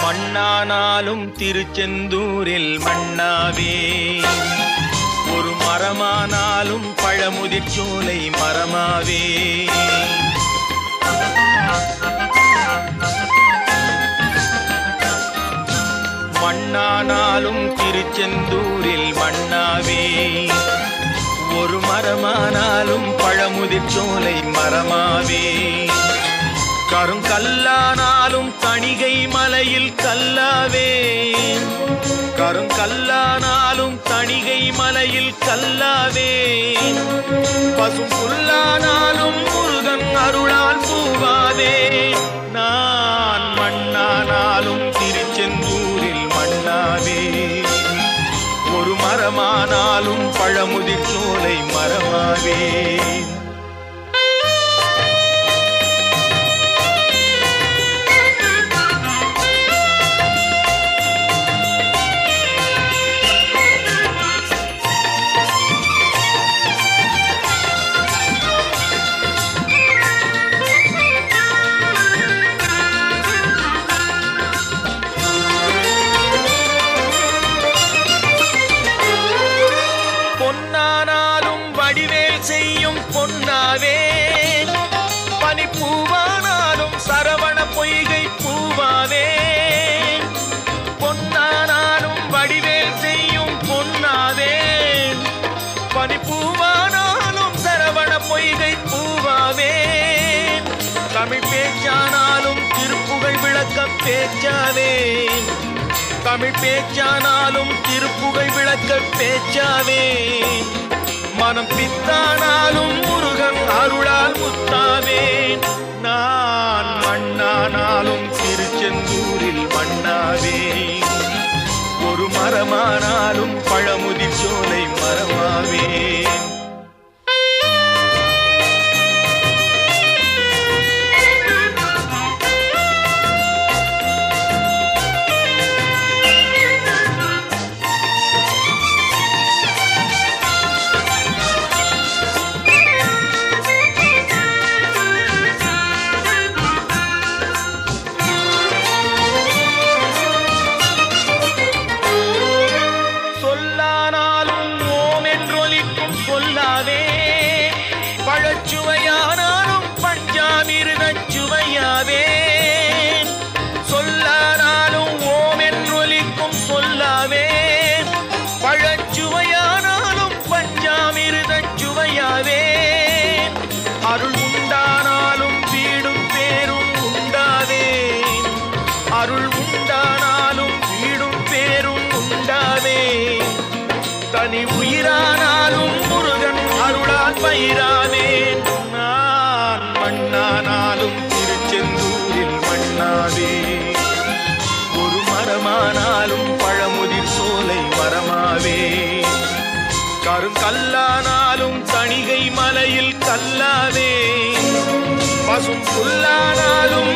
மண்ணானாலும் திருச்செந்தூரில் மண்ணாவே, ஒரு மரமானாலும் பழமுதிர் சோலை மரமாவே. மண்ணானாலும் திருச்செந்தூரில் மண்ணாவே, ஒரு மரமானாலும் பழமுதிர் சோலை மரமாவே. கருங்கல்லானாலும் தணிகை மலையில் கல்லாவே, கருங்கல்லானாலும் தணிகை மலையில் கல்லாவே. பசும் புல்லானாலும் முருகன் அருளால் பூவாவே. நான் மண்ணானாலும் திருச்செந்தூரில் மண்ணாவே, ஒரு மரமானாலும் பழமுதிர் சோலை மரமாவே. பொன்னானாலும் வடிவேல் செய்யும் பொன்னாவே, பனிப்பூவானாலும் சரவண பொய்கை பூவாவே. பொன்னானாலும் வடிவேல் செய்யும் பொன்னாவே, பனிப்பூவானாலும் சரவண பொய்கை பூவாவே. தமிழ் பேச்சானாலும் திருப்புகழ் விளக்க பேச்சாவே, தமிழ் பேச்சானாலும் திருப்புகழ் விளக்க பேச்சாவே. மனம் பித்தானாலும் முருகன் அருளால் முத்தாவே. நான் மண்ணானாலும் திருச்செந்தூரில் மண்ணாவே, ஒரு மரமானாலும் பழமுதிர் சோலை மரமாவே. பழச்சுவையானாலும் பஞ்சாமிர்தச் சுவையாவே. சொல்லானாலும் ஓம் என்றொலிக்கும் சொல்லாவே. பழச்சுவையானாலும் பஞ்சாமிர்தச் சுவையாவே. அருள் உண்டானாலும் வீடும் பேரும் உண்டாவே, அருள் உண்டானாலும் வீடும் பேரும் உண்டாவே. தனி உயிரானாலும் முருகன் அருளால் பயிராவே. நான் மண்ணானாலும் திருச்செந்தூரில் மண்ணாவே, ஒரு மரமானாலும் பழமுதிர் சோலை மரமாவே. கருங்கல்லானாலும் தணிகை மலையில் கல்லாவே, பசும் புல்லானாலும்